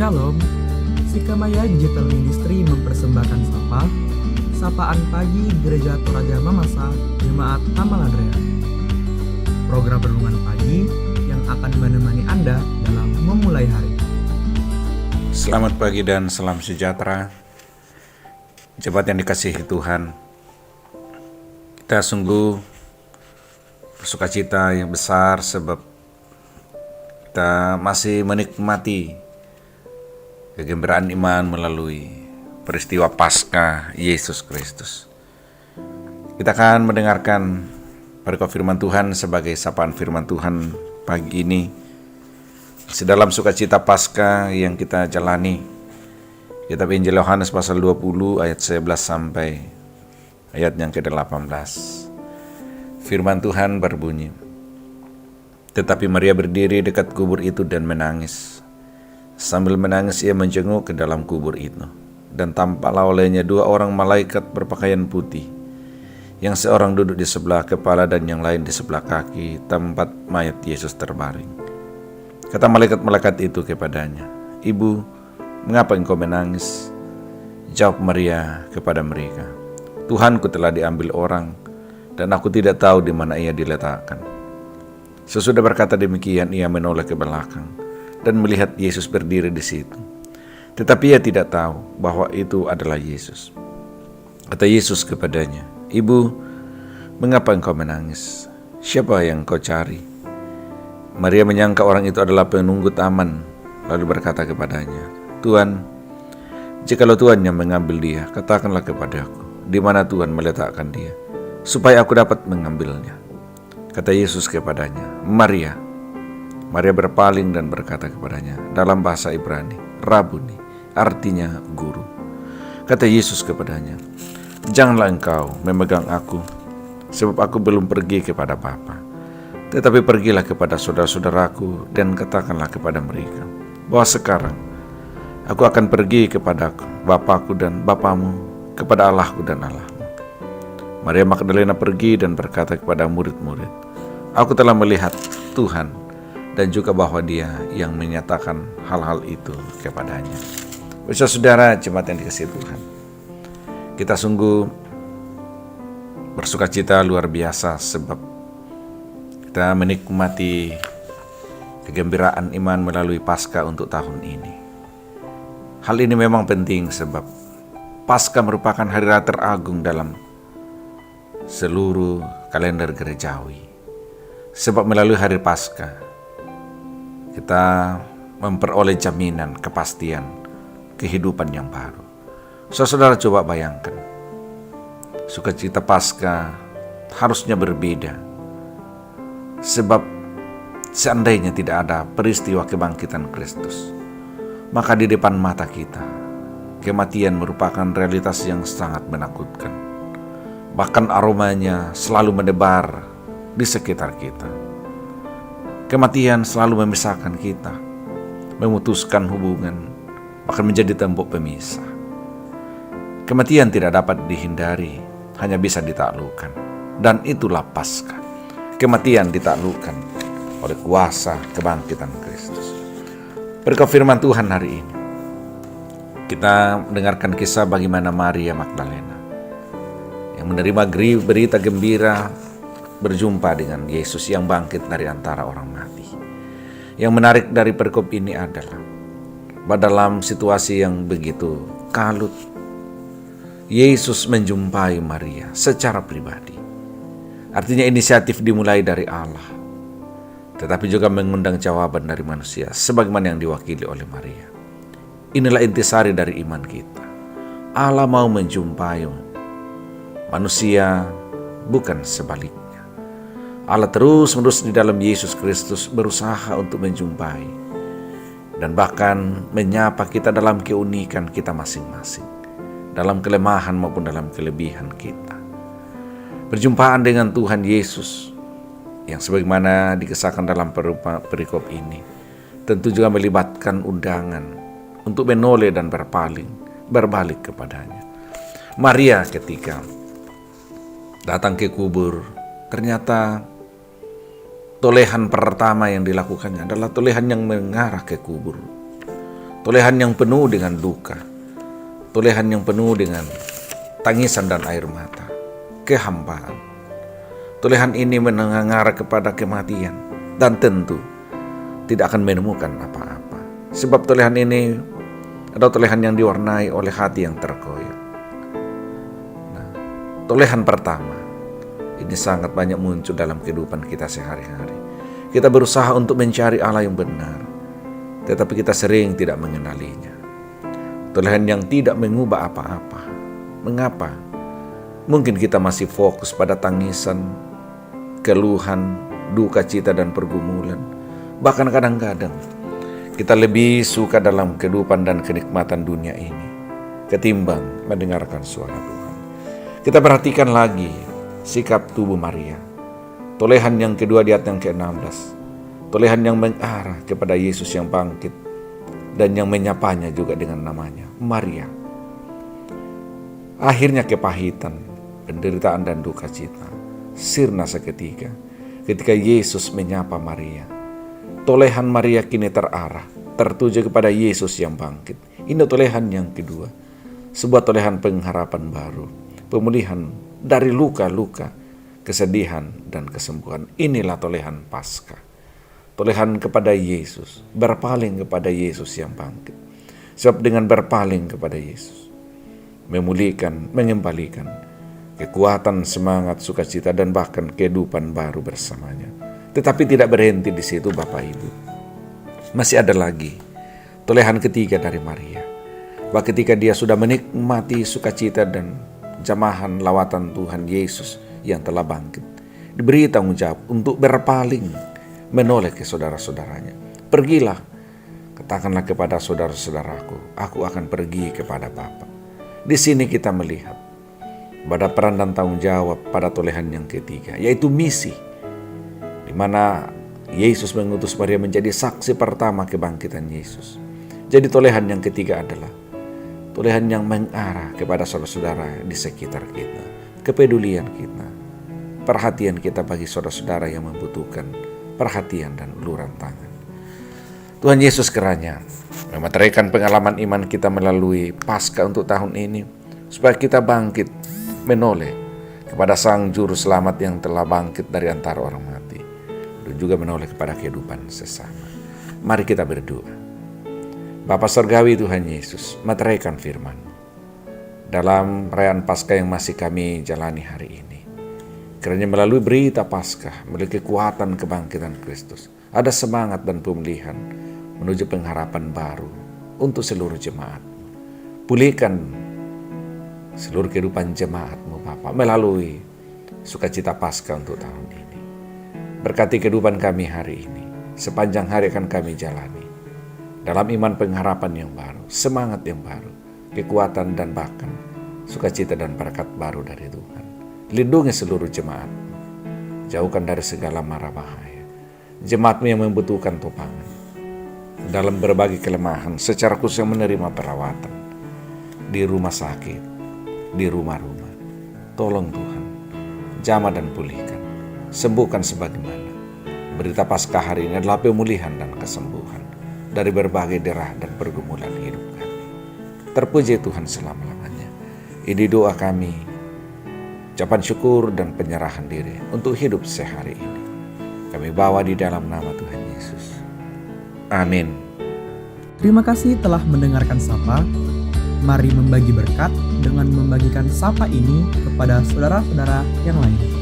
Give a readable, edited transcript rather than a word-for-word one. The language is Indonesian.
Shalom, Sikamaya Digital Ministry mempersembahkan Sapaan Pagi Gereja Toraja Mamasa Jemaat Tamal Andrea. Program renungan pagi yang akan menemani Anda dalam memulai hari. Selamat pagi dan salam sejahtera. Jemaat yang dikasihi Tuhan, kita sungguh bersukacita yang besar sebab kita masih menikmati kegembiraan iman melalui peristiwa Paskah Yesus Kristus. Kita akan mendengarkan perikop firman Tuhan sebagai sapaan firman Tuhan pagi ini. Sedalam sukacita Paskah yang kita jalani, kitab Injil Yohanes pasal 20 ayat 11 sampai ayat yang ke-18. Firman Tuhan berbunyi, "Tetapi Maria berdiri dekat kubur itu dan menangis. Sambil menangis ia menjenguk ke dalam kubur itu, dan tampaklah olehnya dua orang malaikat berpakaian putih, yang seorang duduk di sebelah kepala dan yang lain di sebelah kaki tempat mayat Yesus terbaring. Kata malaikat-malaikat itu kepadanya, 'Ibu, mengapa engkau menangis?' Jawab Maria kepada mereka, 'Tuhanku telah diambil orang, dan aku tidak tahu di mana ia diletakkan.' Sesudah berkata demikian, ia menoleh ke belakang dan melihat Yesus berdiri di situ. Tetapi ia tidak tahu bahwa itu adalah Yesus. Kata Yesus kepadanya, 'Ibu, mengapa engkau menangis? Siapa yang kau cari?' Maria menyangka orang itu adalah penunggu taman, lalu berkata kepadanya, 'Tuhan, jikalau Tuhan yang mengambil dia, katakanlah kepadaku, di mana Tuhan meletakkan dia, supaya aku dapat mengambilnya.' Kata Yesus kepadanya, 'Maria.' Maria berpaling dan berkata kepadanya dalam bahasa Ibrani, 'Rabuni,' artinya guru. Kata Yesus kepadanya, 'Janganlah engkau memegang aku, sebab aku belum pergi kepada Bapa. Tetapi pergilah kepada saudara-saudaraku dan katakanlah kepada mereka, bahwa sekarang aku akan pergi kepada Bapakku dan Bapamu, kepada Allahku dan Allahmu.' Maria Magdalena pergi dan berkata kepada murid-murid, 'Aku telah melihat Tuhan,' dan juga bahwa dia yang menyatakan hal-hal itu kepadanya." Saudara jemaat yang dikasihi Tuhan, kita sungguh bersukacita luar biasa sebab kita menikmati kegembiraan iman melalui Paskah untuk tahun ini. Hal ini memang penting sebab Paskah merupakan hari raya teragung dalam seluruh kalender gerejawi. Sebab melalui hari Paskah kita memperoleh jaminan, kepastian, kehidupan yang baru. Saudara coba bayangkan, sukacita Paskah harusnya berbeda. Sebab seandainya tidak ada peristiwa kebangkitan Kristus, maka di depan mata kita, kematian merupakan realitas yang sangat menakutkan. Bahkan aromanya selalu mendebar di sekitar kita. Kematian selalu memisahkan kita, memutuskan hubungan, bahkan menjadi tembok pemisah. Kematian tidak dapat dihindari, hanya bisa ditaklukkan. Dan itulah Paskah. Kematian ditaklukkan oleh kuasa kebangkitan Kristus. Berkat firman Tuhan hari ini, kita mendengarkan kisah bagaimana Maria Magdalena yang menerima berita gembira berjumpa dengan Yesus yang bangkit dari antara orang mati. Yang menarik dari perikop ini adalah bahwa dalam situasi yang begitu kalut, Yesus menjumpai Maria secara pribadi. Artinya inisiatif dimulai dari Allah, tetapi juga mengundang jawaban dari manusia sebagaimana yang diwakili oleh Maria. Inilah intisari dari iman kita. Allah mau menjumpai manusia, bukan sebaliknya. Allah terus-menerus di dalam Yesus Kristus berusaha untuk menjumpai dan bahkan menyapa kita dalam keunikan kita masing-masing, dalam kelemahan maupun dalam kelebihan kita. Perjumpaan dengan Tuhan Yesus yang sebagaimana dikisahkan dalam perikop ini tentu juga melibatkan undangan untuk menoleh dan berbalik kepadanya. Maria ketika datang ke kubur, ternyata tolehan pertama yang dilakukannya adalah tolehan yang mengarah ke kubur. tolehan yang penuh dengan duka, tolehan yang penuh dengan tangisan dan air mata, kehambaan. Tolehan ini mengarah kepada kematian dan tentu tidak akan menemukan apa-apa. Sebab tolehan ini adalah tolehan yang diwarnai oleh hati yang terkoyak. Nah, tolehan pertama ini sangat banyak muncul dalam kehidupan kita sehari-hari. Kita berusaha untuk mencari Allah yang benar, tetapi kita sering tidak mengenalinya. Tolehan yang tidak mengubah apa-apa. Mengapa? Mungkin kita masih fokus pada tangisan, keluhan, duka cita dan pergumulan. Bahkan kadang-kadang kita lebih suka dalam kehidupan dan kenikmatan dunia ini ketimbang mendengarkan suara Tuhan. Kita perhatikan lagi sikap tubuh Maria. Tolehan yang kedua di ayat yang ke-16. Tolehan yang mengarah kepada Yesus yang bangkit dan yang menyapanya juga dengan namanya, Maria. Akhirnya kepahitan, penderitaan dan duka cita sirna seketika ketika Yesus menyapa Maria. Tolehan Maria kini terarah, tertuju kepada Yesus yang bangkit. Ini tolehan yang kedua, sebuah tolehan pengharapan baru, pemulihan dari luka-luka, kesedihan dan kesembuhan. Inilah tolehan Paskah. Tolehan kepada Yesus, berpaling kepada Yesus yang bangkit. Sebab dengan berpaling kepada Yesus, memulihkan, mengembalikan kekuatan, semangat, sukacita dan bahkan kehidupan baru bersamanya. Tetapi tidak berhenti di situ Bapak Ibu. Masih ada lagi tolehan ketiga dari Maria. Bahwa ketika dia sudah menikmati sukacita dan jamahan lawatan Tuhan Yesus yang telah bangkit, diberi tanggung jawab untuk berpaling, menoleh ke saudara-saudaranya. Pergilah, katakanlah kepada saudara-saudaraku, aku akan pergi kepada Bapa. Di sini kita melihat pada peran dan tanggung jawab pada tolehan yang ketiga, yaitu misi, di mana Yesus mengutus Maria menjadi saksi pertama kebangkitan Yesus. Jadi tolehan yang ketiga adalah tolehan yang mengarah kepada saudara-saudara di sekitar kita, kepedulian kita, perhatian kita bagi saudara-saudara yang membutuhkan perhatian dan uluran tangan. Tuhan Yesus kiranya memeteraikan pengalaman iman kita melalui Paskah untuk tahun ini, supaya kita bangkit menoleh kepada Sang Juru Selamat yang telah bangkit dari antara orang mati, dan juga menoleh kepada kehidupan sesama. Mari kita berdoa. Bapa Surgawi Tuhan Yesus, meteraikan firman-Mu dalam perayaan Paskah yang masih kami jalani hari ini. Kiranya melalui berita Paskah, melalui kekuatan kebangkitan Kristus, ada semangat dan pemulihan menuju pengharapan baru untuk seluruh jemaat. Pulihkan seluruh kehidupan jemaat-Mu Bapa melalui sukacita Paskah untuk tahun ini. Berkati kehidupan kami hari ini, sepanjang hari akan kami jalani dalam iman pengharapan yang baru, semangat yang baru, kekuatan dan bahkan sukacita dan berkat baru dari Tuhan. Lindungi seluruh jemaat, jauhkan dari segala mara bahaya. Jemaat-Mu yang membutuhkan topangan dalam berbagai kelemahan, secara khusus yang menerima perawatan di rumah sakit, di rumah-rumah. Tolong Tuhan, jamah dan pulihkan, sembuhkan sebagaimana berita Paskah hari ini adalah pemulihan dan kesembuhan dari berbagai derah dan pergumulan hidup kami. Terpuji Tuhan selama-lamanya. Ini doa kami, ucapan syukur dan penyerahan diri untuk hidup sehari ini. Kami bawa di dalam nama Tuhan Yesus. Amin. Terima kasih telah mendengarkan Sapa. Mari membagi berkat dengan membagikan Sapa ini kepada saudara-saudara yang lain.